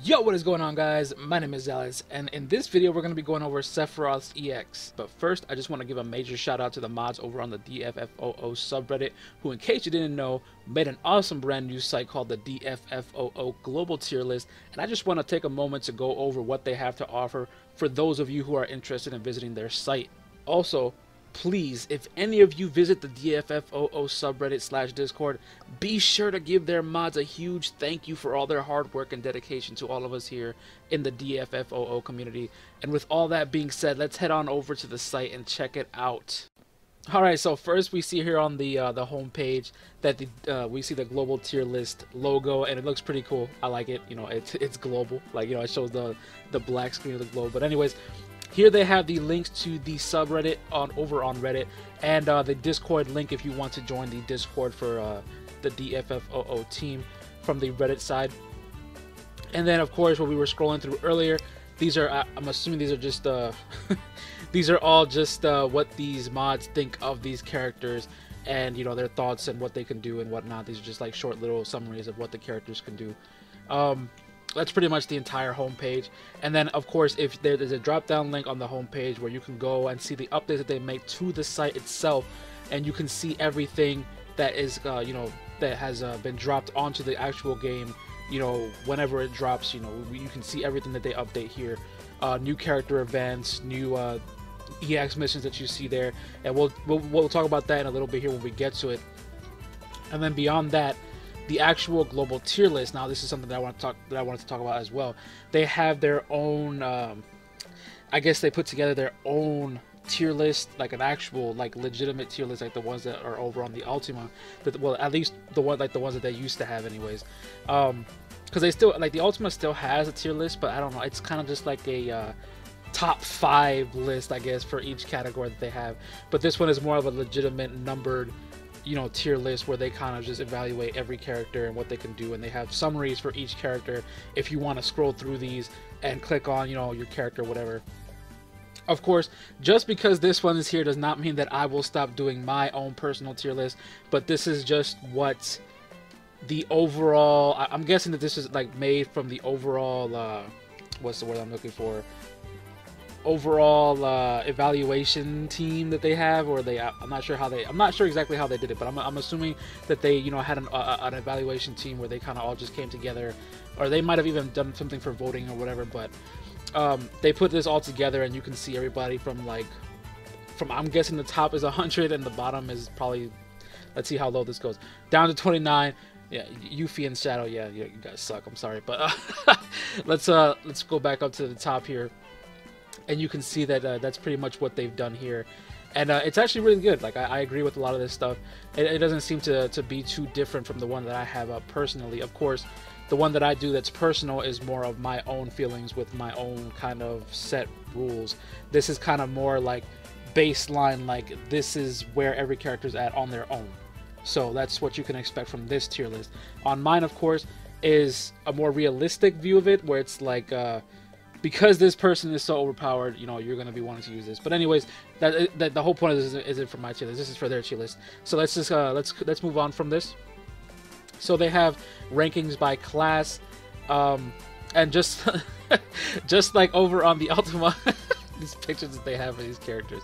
Yo, what is going on, guys? My name is Zalits, and in this video we're going to be going over Sephiroth's EX. But first, I just want to give a major shout out to the mods over on the DFFOO subreddit, who, in case you didn't know, made an awesome brand new site called the DFFOO Global Tier List, and I just want to take a moment to go over what they have to offer for those of you who are interested in visiting their site. Also, please, if any of you visit the DFFOO subreddit / Discord, be sure to give their mods a huge thank you for all their hard work and dedication to all of us here in the DFFOO community. And with all that being said, let's head on over to the site and check it out. Alright, so first we see here on the home page that we see the global tier list logo, and it looks pretty cool. I like it. You know, it's global. Like, you know, it shows the black screen of the globe. But anyways, here they have the links to the subreddit over on Reddit, and the Discord link if you want to join the Discord for the DFFOO team from the Reddit side. And then, of course, what we were scrolling through earlier, these are I'm assuming these are just these are all just what these mods think of these characters, and you know, their thoughts and what they can do and whatnot. These are just like short little summaries of what the characters can do. That's pretty much the entire homepage. And then, of course, if there's a drop-down link on the homepage where you can go and see the updates that they make to the site itself, and you can see everything that is, you know, that has been dropped onto the actual game. You know, whenever it drops, you know, you can see everything that they update here. New character events, new EX missions that you see there, and we'll talk about that in a little bit here when we get to it. And then beyond that, the actual global tier list. Now, this is something that I wanted to talk about as well. They have their own, I guess they put together their own tier list, like an actual, like, legitimate tier list, like the ones that are over on the Ultima. Well, at least the ones that they used to have, anyways. Because they still, like, the Ultima still has a tier list, but I don't know. It's kind of just like a top 5 list, I guess, for each category that they have. But this one is more of a legitimate numbered, you know, tier list where they kind of just evaluate every character and what they can do, and they have summaries for each character if you want to scroll through these and click on, you know, your character, whatever. Of course, just because this one is here does not mean that I will stop doing my own personal tier list, but this is just what the overall, I'm guessing that this is like made from the overall, what's the word I'm looking for? Overall evaluation team that they have, or I'm not sure exactly how they did it, but I'm assuming that they, you know, had an evaluation team where they kind of all just came together, or they might have even done something for voting or whatever. But they put this all together, and you can see everybody from I'm guessing the top is 100 and the bottom is probably, let's see how low this goes, down to 29. Yeah, Yuffie and Shadow. Yeah, you guys suck. I'm sorry, but let's go back up to the top here. And you can see that that's pretty much what they've done here, and it's actually really good. Like, I agree with a lot of this stuff. It doesn't seem to be too different from the one that I have up personally. Of course, the one that I do that's personal is more of my own feelings with my own kind of set rules. This is kind of more like baseline, like this is where every character's at on their own. So that's what you can expect from this tier list. On mine, of course, is a more realistic view of it, where it's like because this person is so overpowered, you know, you're going to be wanting to use this. But anyways, the whole point of this isn't for my tier list. This is for their tier list. So let's just let's move on from this. So they have rankings by class, and just just like over on the Ultima, these pictures that they have of these characters,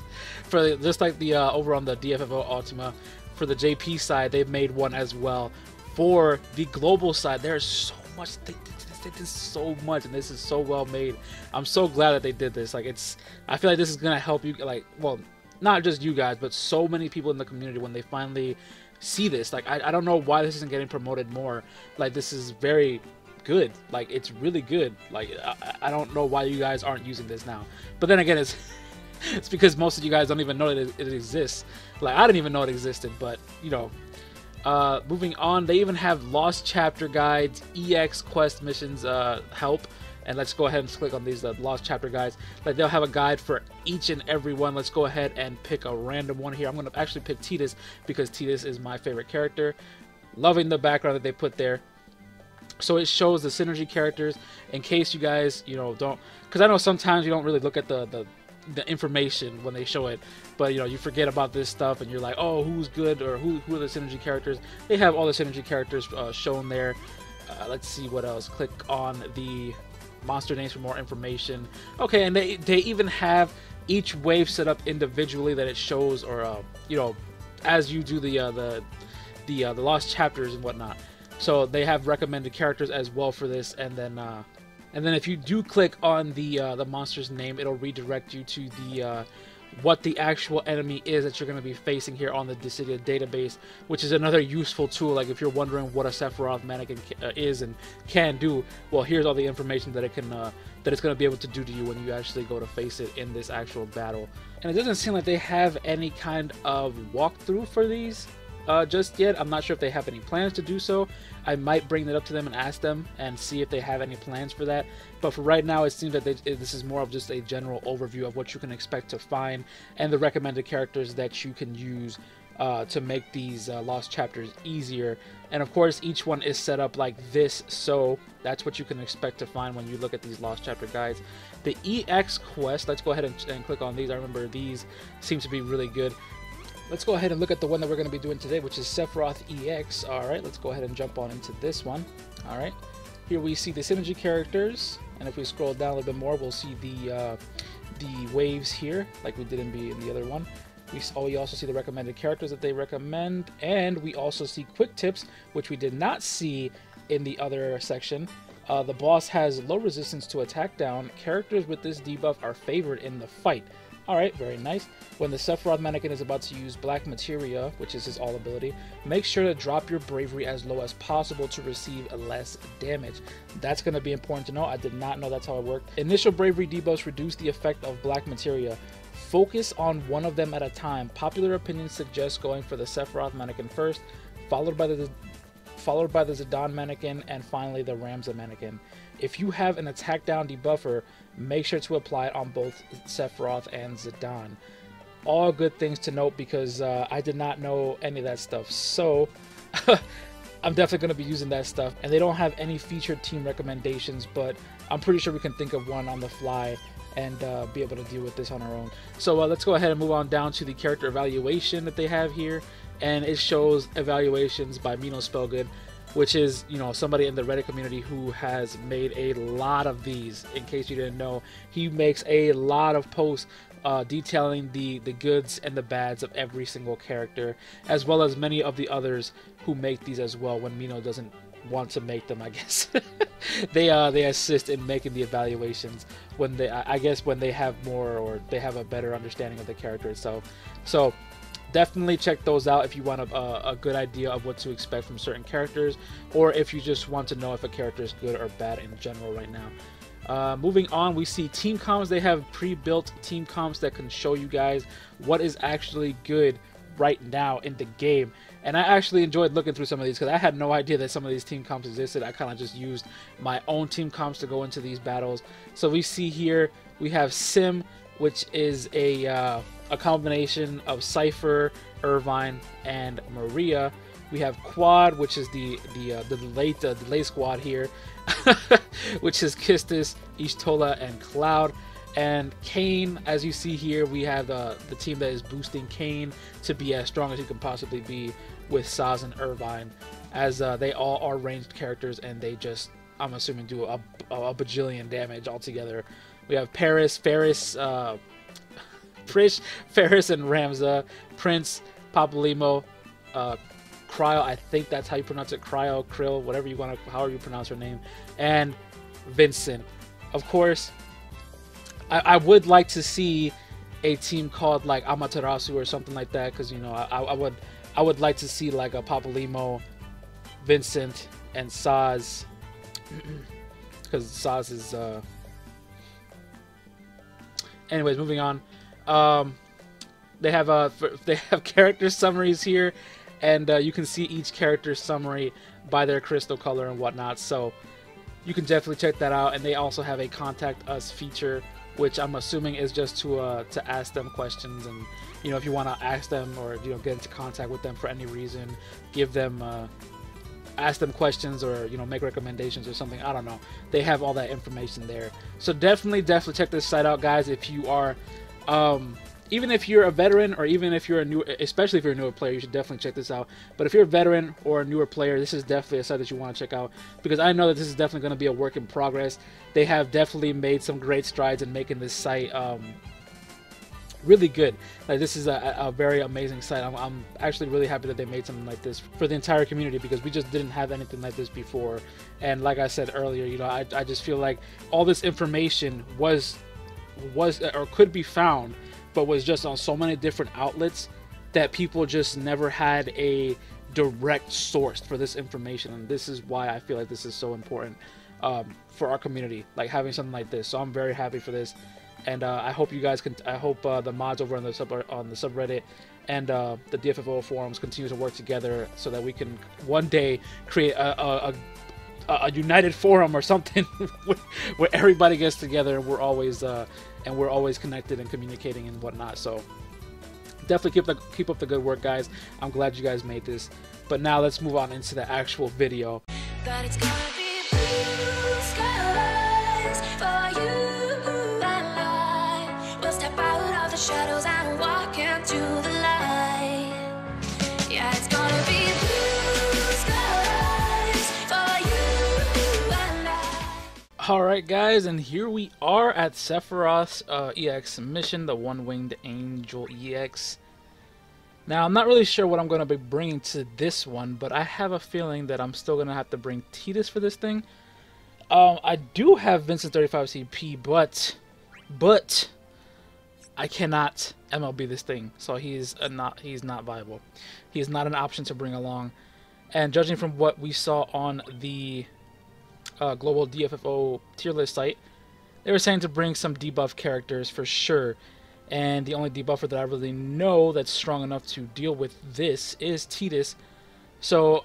just like the over on the DFFO Ultima, for the JP side, they've made one as well. For the global side, there's so much. They did so much, and this is so well made. I'm so glad that they did this. Like, I feel like this is gonna help you, like, well, not just you guys, but so many people in the community when they finally see this. Like, I don't know why this isn't getting promoted more. Like, this is very good. Like, it's really good. Like, I don't know why you guys aren't using this now. But then again, it's because most of you guys don't even know that it exists. Like, I didn't even know it existed, but you know. Moving on, they even have lost chapter guides, EX quest missions, help, and let's go ahead and click on these lost chapter guides. Like, they'll have a guide for each and every one. Let's go ahead and pick a random one here. I'm going to actually pick Tidus because Tidus is my favorite character. Loving the background that they put there. So it shows the synergy characters, in case you guys, you know, don't, because I know sometimes you don't really look at the information when they show it, but you know, you forget about this stuff and you're like, oh, who's good, or who are the synergy characters. They have all the synergy characters shown there. Let's see what else. Click on the monster names for more information. Okay, and they even have each wave set up individually that it shows, or you know, as you do the lost chapters and whatnot. So they have recommended characters as well for this, and then if you do click on the monster's name, it'll redirect you to the what the actual enemy is that you're going to be facing here on the Dissidia database, which is another useful tool. Like if you're wondering what a Sephiroth mannequin is and can do, well, here's all the information that it can that it's going to be able to do to you when you actually go to face it in this actual battle. And it doesn't seem like they have any kind of walkthrough for these just yet. I'm not sure if they have any plans to do so. I might bring that up to them and ask them and see if they have any plans for that. But for right now, it seems that this is more of just a general overview of what you can expect to find and the recommended characters that you can use to make these lost chapters easier. And of course, each one is set up like this, so that's what you can expect to find when you look at these lost chapter guides. The EX quest, let's go ahead and click on these. I remember these seem to be really good. Let's go ahead and look at the one that we're going to be doing today, which is Sephiroth EX. Alright, let's go ahead and jump on into this one. Alright, here we see the synergy characters, and if we scroll down a little bit more, we'll see the waves here, like we did in the other one. We also see the recommended characters that they recommend, and we also see quick tips, which we did not see in the other section. The boss has low resistance to attack down. Characters with this debuff are favored in the fight. Alright, very nice. When the Sephiroth mannequin is about to use Black Materia, which is his all ability, make sure to drop your bravery as low as possible to receive less damage. That's going to be important to know. I did not know that's how it worked. Initial bravery debuffs reduce the effect of Black Materia. Focus on one of them at a time. Popular opinion suggests going for the Sephiroth mannequin first, followed by the Zidane mannequin, and finally the Ramza mannequin. If you have an attack down debuffer, make sure to apply it on both Sephiroth and Zidane. All good things to note, because I did not know any of that stuff. So I'm definitely going to be using that stuff. And they don't have any featured team recommendations, but I'm pretty sure we can think of one on the fly and be able to deal with this on our own. So let's go ahead and move on down to the character evaluation that they have here. And it shows evaluations by Mino Spellgood, which is, you know, somebody in the Reddit community who has made a lot of these. In case you didn't know, he makes a lot of posts detailing the goods and the bads of every single character, as well as many of the others who make these as well when Mino doesn't want to make them, I guess. they assist in making the evaluations when they, I guess, when they have more, or they have a better understanding of the character itself. So definitely check those out if you want a good idea of what to expect from certain characters, or if you just want to know if a character is good or bad in general right now. Moving on, we see team comps. They have pre-built team comps that can show you guys what is actually good right now in the game. And I actually enjoyed looking through some of these, because I had no idea that some of these team comps existed. I kind of just used my own team comps to go into these battles. So we see here we have Sim, which is a combination of Cypher, Irvine, and Maria. We have Quad, which is the delay squad here, which is Kistis, Ishtola, and Cloud. And Kane, as you see here, we have the team that is boosting Kane to be as strong as he can possibly be, with Saz and Irvine, as they all are ranged characters, and they just, I'm assuming, do a bajillion damage altogether. We have Paris, Ferris, Prish, Ferris, and Ramza, Prince, Papalymo, Cryo, I think that's how you pronounce it, Cryo, Krill, whatever you want to, however you pronounce her name, and Vincent. Of course, I would like to see a team called like Amaterasu or something like that, because, you know, I would like to see like a Papalymo, Vincent, and Saz, because Saz is anyways, moving on. They have character summaries here, and you can see each character summary by their crystal color and whatnot, so you can definitely check that out. And they also have a contact us feature, which I'm assuming is just to ask them questions, and, you know, if you want to ask them, or, you know, get into contact with them for any reason, give them ask them questions, or, you know, make recommendations or something, I don't know. They have all that information there. So definitely check this site out, guys, if you are even if you're a veteran, or even if you're a new, especially if you're a newer player, you should definitely check this out. But if you're a veteran or a newer player, this is definitely a site that you want to check out, because I know that this is definitely going to be a work in progress. They have definitely made some great strides in making this site really good. Like, this is a very amazing site. I'm actually really happy that they made something like this for the entire community, because we just didn't have anything like this before. And like I said earlier, you know, I just feel like all this information was or could be found, but was just on so many different outlets that people just never had a direct source for this information. And this is why I feel like this is so important for our community, like having something like this. So I'm very happy for this, and I hope you guys can. I hope the mods over on the subreddit and the DFFOO forums continue to work together, so that we can one day create a united forum or something where everybody gets together, and we're always connected and communicating and whatnot. So definitely keep up the good work, guys. I'm glad you guys made this. But now let's move on into the actual video. But it's gonna be blue skies for you and I. We'll step out of the shadows and walk into the light. Yeah, it's gonna be blue skies for you and I. Alright, guys, and here we are at Sephiroth's EX mission, the One-Winged Angel EX. Now, I'm not really sure what I'm going to be bringing to this one, but I have a feeling that I'm still going to have to bring Tidus for this thing. I do have Vincent 35 CP, but I cannot MLB this thing, so he's not viable. He is not an option to bring along. And judging from what we saw on the global DFFOO tier list site, they were saying to bring some debuff characters for sure. And the only debuffer that I really know that's strong enough to deal with this is Tidus. So,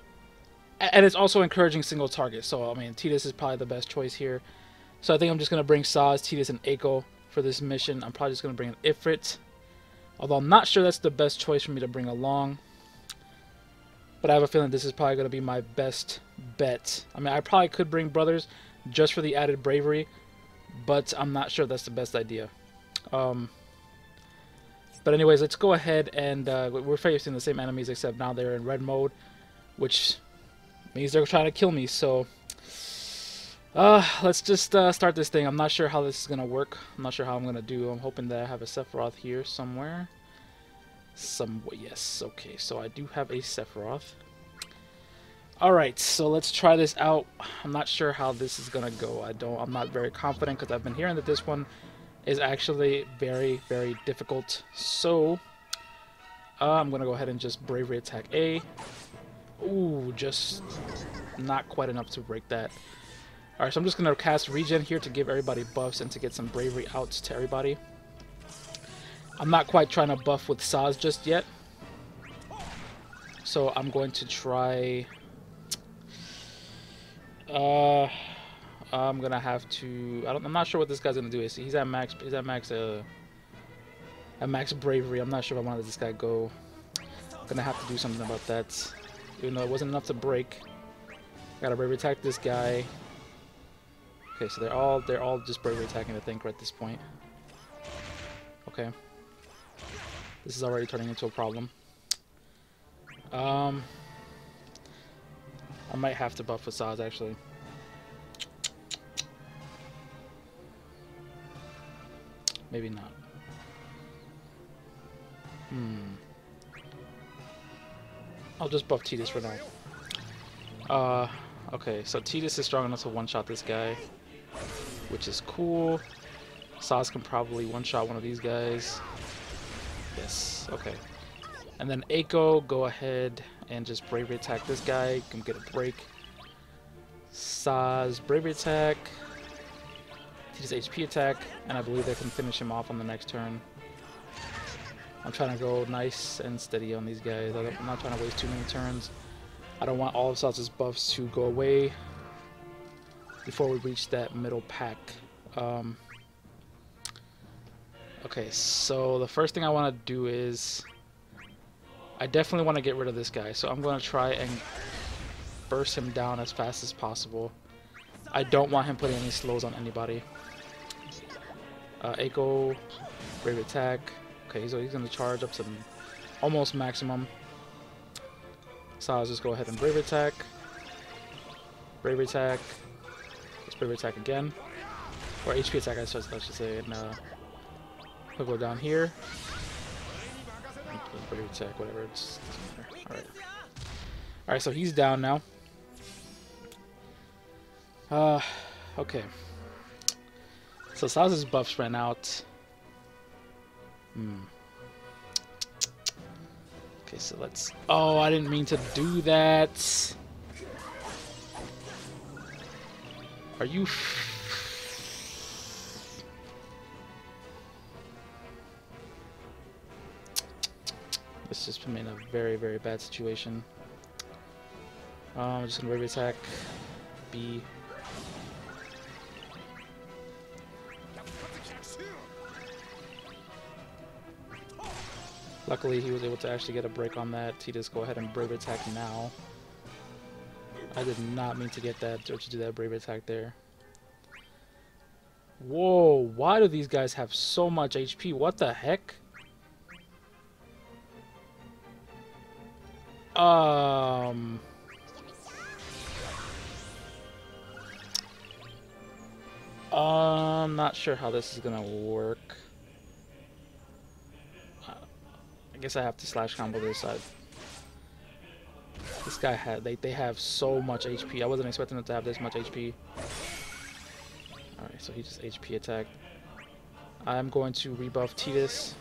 and it's also encouraging single target. So, I mean, Tidus is probably the best choice here. So I think I'm just going to bring Saz, Tidus, and Eiko for this mission. I'm probably just going to bring an Ifrit. Although I'm not sure that's the best choice for me to bring along. But I have a feeling this is probably going to be my best bet. I mean, I probably could bring Brothers just for the added bravery, but I'm not sure that's the best idea. But anyways, let's go ahead and we're facing the same enemies, except now they're in red mode, which means they're trying to kill me. So let's just start this thing. I'm not sure how this is going to work. I'm not sure how I'm going to do. I'm hoping that I have a Sephiroth here somewhere. Yes, okay, so I do have a Sephiroth. Alright, so let's try this out. I'm not sure how this is going to go. I'm not very confident, because I've been hearing that this one is actually very, very difficult. So I'm gonna go ahead and just bravery attack A. Ooh, just not quite enough to break that. Alright, so I'm just gonna cast regen here to give everybody buffs and to get some bravery out to everybody. I'm not quite trying to buff with Saz just yet, so I'm going to try I'm gonna have to. I'm not sure what this guy's gonna do. He's at max. He's at max bravery. I'm not sure if I want to let this guy go. I'm gonna have to do something about that. Even though it wasn't enough to break. Gotta bravery attack this guy. Okay, so they're all just bravery attacking, I think, right at this point. Okay. This is already turning into a problem. I might have to buff with Saz actually. Maybe not. I'll just buff Tidus for now. Okay, so Tidus is strong enough to one-shot this guy, which is cool. Saz can probably one-shot one of these guys. Yes, okay. And then Eiko, go ahead and just bravery attack this guy. Can get a break. Saz, bravery attack. Tidus HP attack, and I believe they can finish him off on the next turn. I'm trying to go nice and steady on these guys. I'm not trying to waste too many turns. I don't want all of Saz's buffs to go away before we reach that middle pack. Okay, so the first thing I want to do is I definitely want to get rid of this guy, so I'm going to try and burst him down as fast as possible. I don't want him putting any slows on anybody. Eiko, brave attack. Okay, so he's gonna charge up to almost maximum. So I'll just go ahead and brave attack. Brave attack. Let's brave attack again. Or HP attack, I should say. And we'll go down here. Brave attack, whatever. It's alright. Alright, so he's down now. Okay. So Sal's buffs ran out. Okay, so let's... Oh, I didn't mean to do that. Are you... This just put me in a very, very bad situation. I'm just gonna brave attack. B. Luckily, he was able to actually get a break on that. He just go ahead and brave attack now. I did not mean to get that or to do that brave attack there. Whoa! Why do these guys have so much HP? What the heck? I'm not sure how this is gonna work. I guess I have to slash combo this side. This guy had they have so much HP. I wasn't expecting them to have this much HP. Alright, so he just HP attacked. I'm going to rebuff Titus.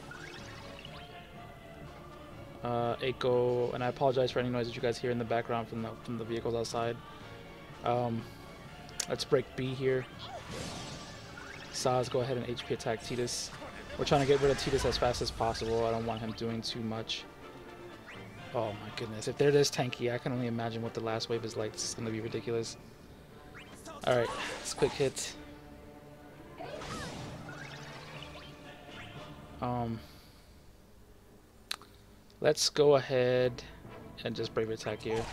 Echo, and I apologize for any noise that you guys hear in the background from the vehicles outside. Let's break B here. Saz, go ahead and HP attack Titus. We're trying to get rid of Titus as fast as possible. I don't want him doing too much. Oh my goodness, if they're this tanky, I can only imagine what the last wave is like. This is gonna be ridiculous. Alright, let's quick hit. Let's go ahead and just brave attack here.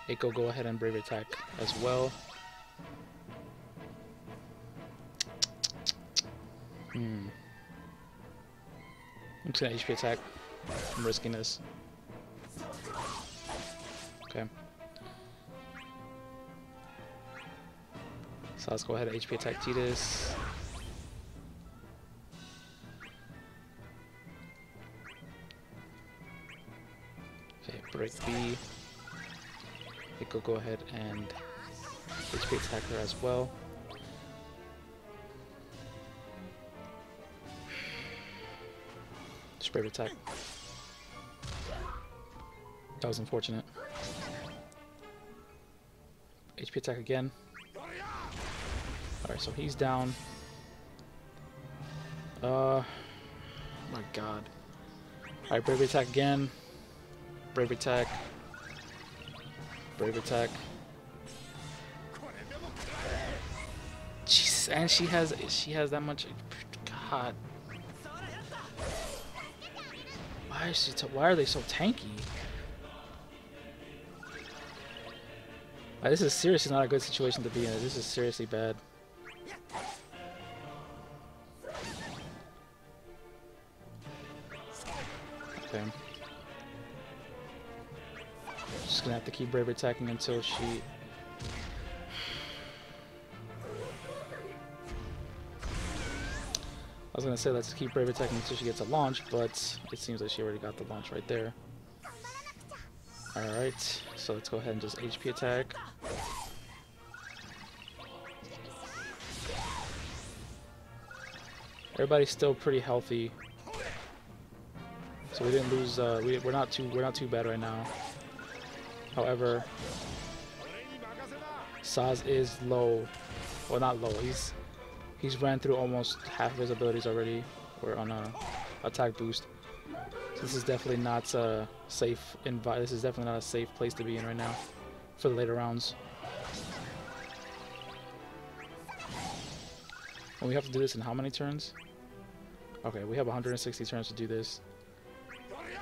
Echo, go ahead and brave attack as well. I'm just gonna HP attack. I'm risking this. Okay. So let's go ahead and HP attack Titus. Okay, break B. Echo, go ahead and HP attack her as well. Brave attack. That was unfortunate. HP attack again. Alright, so he's down. My god. Alright, brave attack again. Brave attack. Brave attack. Jesus, and she has that much. God. Why are they so tanky? This is seriously not a good situation to be in. This is seriously bad. Okay. Just gonna have to keep brave attacking until she... I was gonna say let's keep brave attacking until she gets a launch, but it seems like she already got the launch right there. Alright, so let's go ahead and just HP attack. Everybody's still pretty healthy, so we didn't lose. We're not too bad right now. However, Saz is low. Well, not low. He's ran through almost half of his abilities already. We're on a attack boost. So this is definitely not safe. This is definitely not a safe place to be in right now for the later rounds. And we have to do this in how many turns? Okay, we have 160 turns to do this.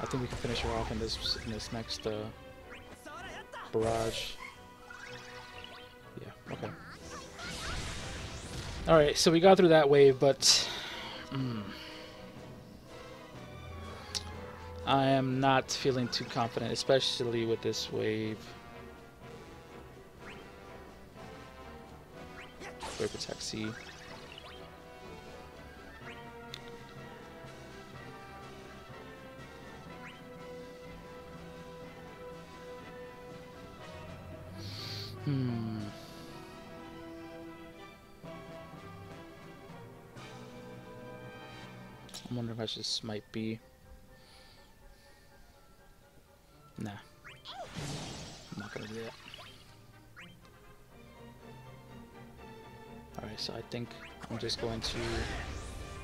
I think we can finish her off in this next barrage. Yeah. Okay. Alright, so we got through that wave, but I am not feeling too confident, especially with this wave. Wave Protect C. I'm wondering if I just might be. Nah. I'm not gonna do that. Alright, so I think I'm just going to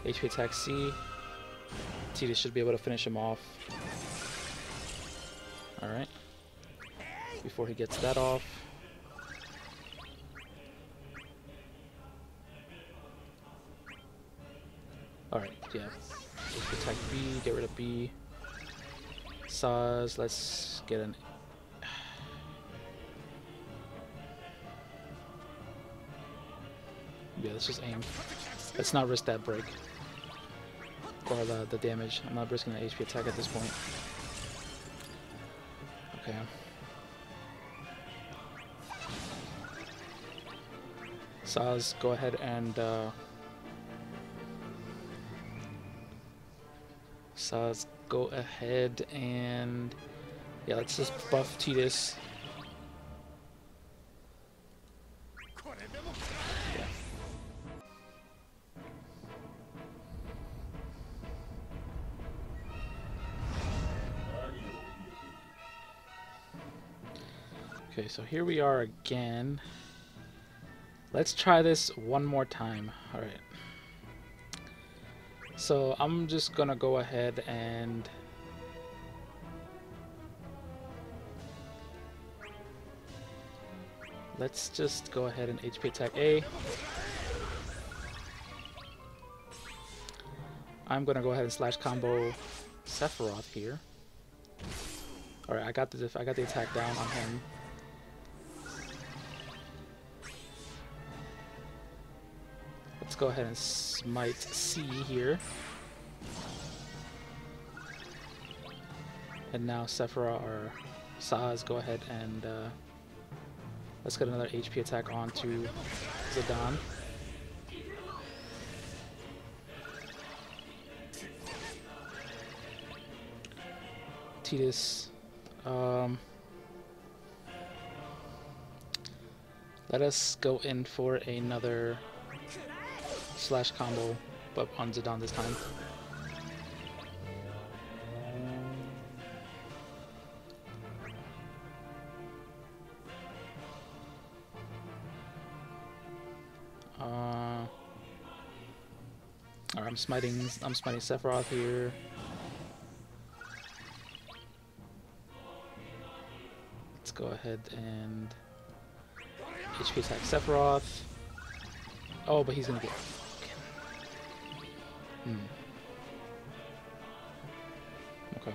HP attack C. Tidus should be able to finish him off. Alright. Before he gets that off. Alright, yeah. HP attack B, get rid of B. Saz, let's get an... Yeah, let's just aim. Let's not risk that break. Or the damage. I'm not risking an HP attack at this point. Okay. Saz, go ahead and... Saz, go ahead and... Yeah, let's just buff Tidus. Yeah. Okay, so here we are again. Let's try this one more time. Alright. So I'm just gonna go ahead and let's just go ahead and HP attack A. I'm gonna go ahead and slash combo Sephiroth here. Alright, I got the attack down on him. Let's go ahead and smite C here. And now Sephiroth or Saz, go ahead and let's get another HP attack onto Zidane. Tidus. Let us go in for another slash combo, but on Zidane this time. Alright, I'm smiting Sephiroth here. Let's go ahead and HP attack Sephiroth. Oh, but he's gonna get... Okay.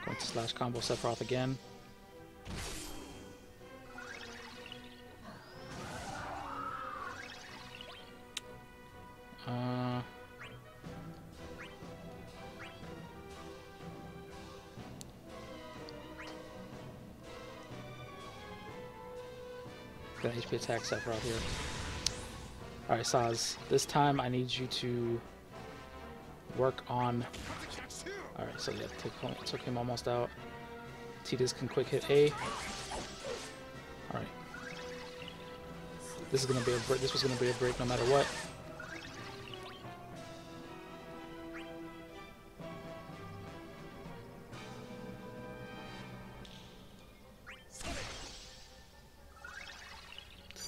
Going to slash combo Sephiroth again. Gonna HP attack Sephiroth here. Alright, Saz. This time I need you to work on... Alright, so yeah, took him almost out. Tidus can quick hit A. Alright. This is gonna be a break. This was gonna be a break no matter what.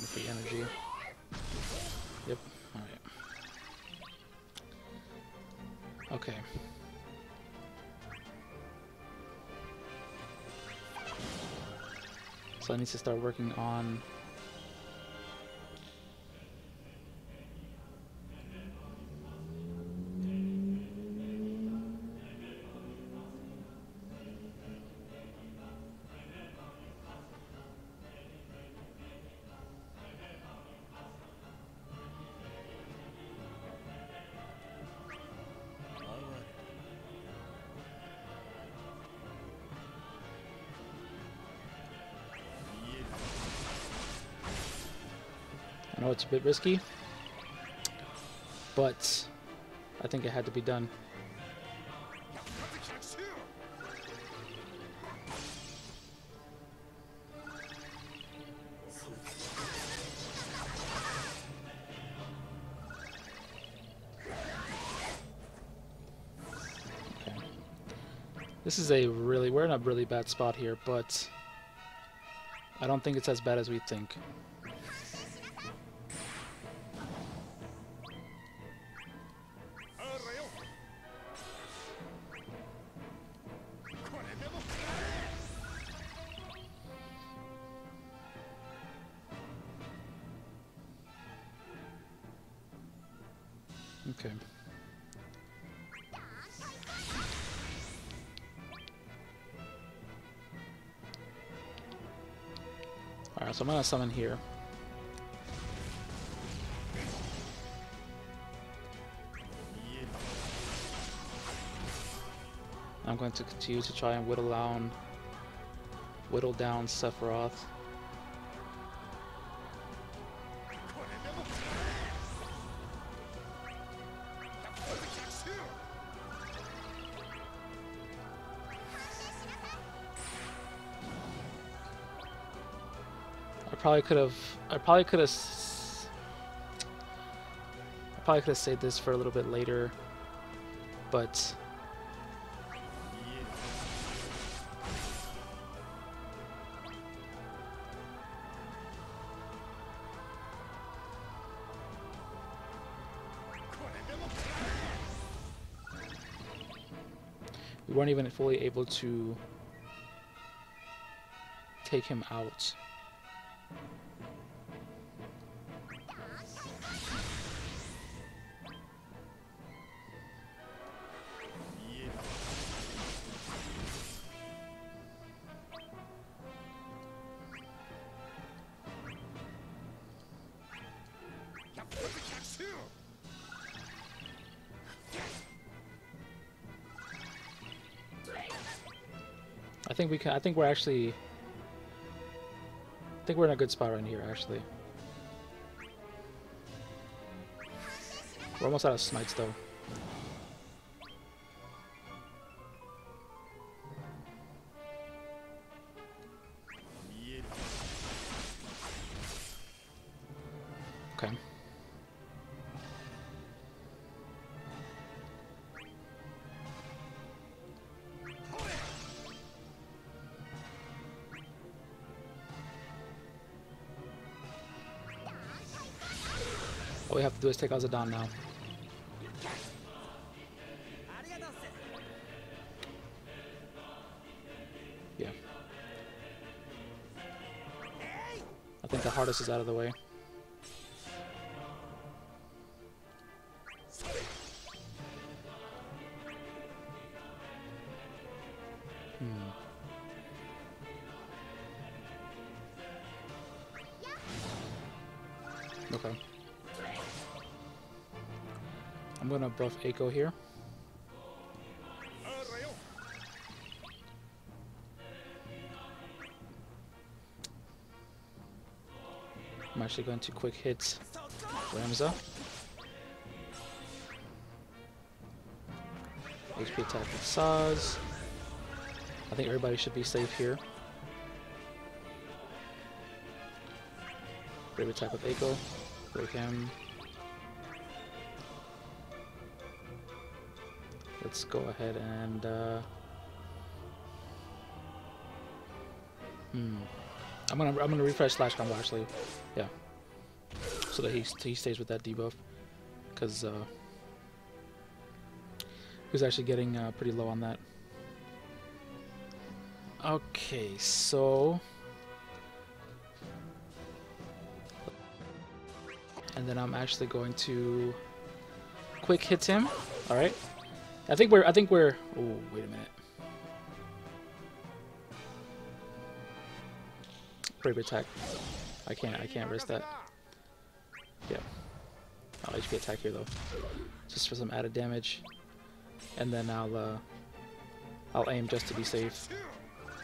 Free energy. Yep. Alright. Okay. So I need to start working on I know it's a bit risky, but I think it had to be done. Okay. This is a really, we're in a really bad spot here, but I don't think it's as bad as we think. Okay. Alright, so I'm gonna summon here. I'm going to continue to try and whittle down Sephiroth. I probably could have saved this for a little bit later, but we weren't even fully able to take him out. I think we can. I think we're actually. I think we're in a good spot right here. Actually, we're almost out of smites though. Okay. All we have to do is take out Zidane now. Yeah. I think the hardest is out of the way. Okay. I'm gonna buff Eiko here. I'm actually going to quick hit Ramza. HP attack with Saz. I think everybody should be safe here. Brave attack with Eiko. Break him. Let's go ahead and I'm gonna refresh slash combo actually, yeah, so that he stays with that debuff, because he was actually getting pretty low on that. Okay, so and then I'm actually going to quick hit him. All right. I think we're. Oh, wait a minute. Brave attack. I can't risk that. Yeah. I'll HP attack here though, just for some added damage, and then I'll aim just to be safe,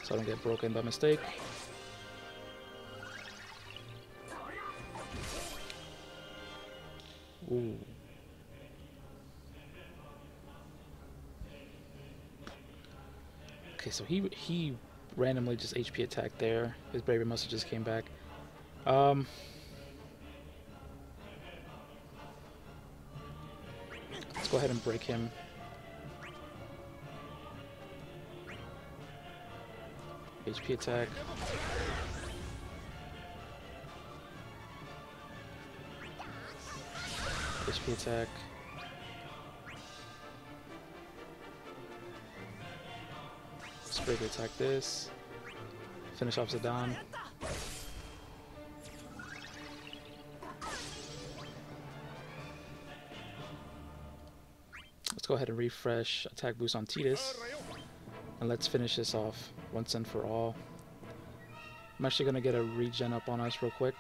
so I don't get broken by mistake. Ooh. Okay, so he randomly just HP attacked there. His bravery muscle just came back. Let's go ahead and break him. HP attack. HP attack. Spray attack this. Finish off Zidane. Let's go ahead and refresh attack boost on Titus. And let's finish this off once and for all. I'm actually going to get a regen up on us real quick.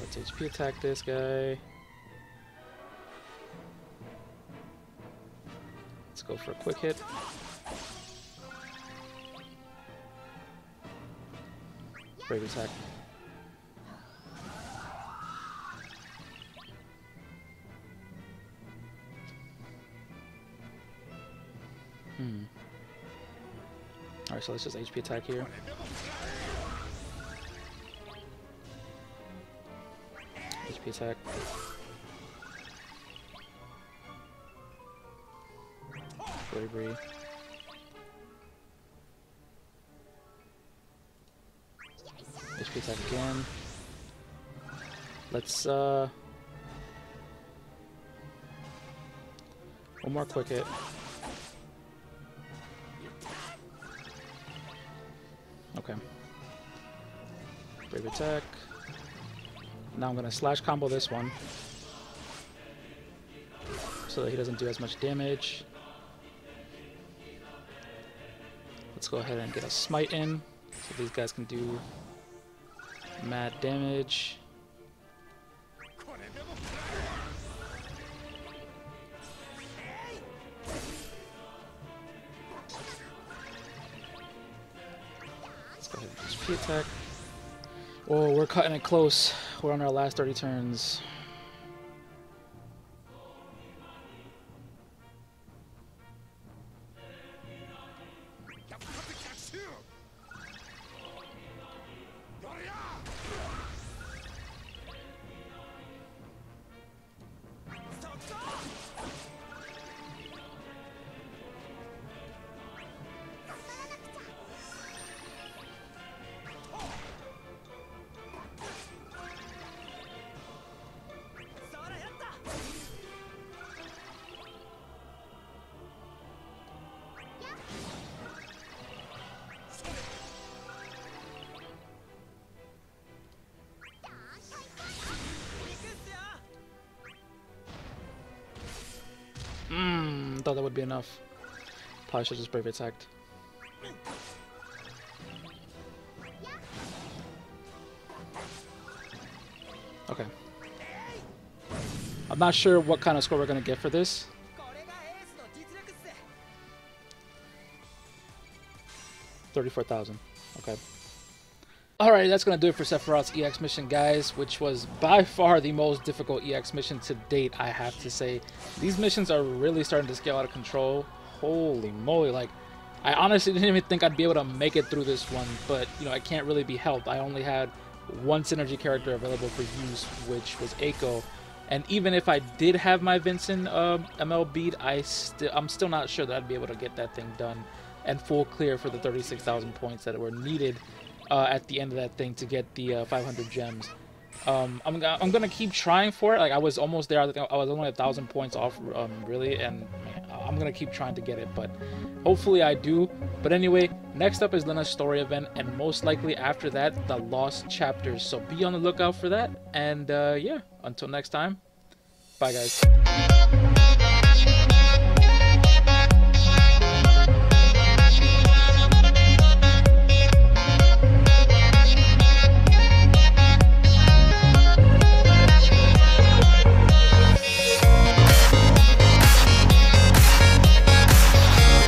Let's HP attack this guy. Let's go for a quick hit. Brave attack. Alright, so let's just HP attack here. HP attack. Bravery. HP attack again. Let's one more quick hit. Okay. Brave attack. Now I'm gonna slash combo this one so that he doesn't do as much damage. Let's go ahead and get a smite in so these guys can do mad damage. Let's go ahead and HP attack. Oh, we're cutting it close. We're on our last 30 turns. Thought that would be enough. Probably should just brave attacked. Okay. I'm not sure what kind of score we're gonna get for this. 34,000. Okay. Alright, that's going to do it for Sephiroth's EX mission, guys, which was by far the most difficult EX mission to date, I have to say. These missions are really starting to scale out of control. Holy moly, like, I honestly didn't even think I'd be able to make it through this one, but, you know, it can't really be helped. I only had one synergy character available for use, which was Eiko, and even if I did have my Vincent ML beat, I'm still not sure that I'd be able to get that thing done and full clear for the 36,000 points that were needed at the end of that thing to get the 500 gems. I'm gonna keep trying for it. Like, I was almost there. I was only 1,000 points off, really, and man, I'm gonna keep trying to get it, but hopefully I do. But anyway, next up is Lena's story event, and most likely after that, the Lost Chapters. So be on the lookout for that, and yeah, until next time, bye guys.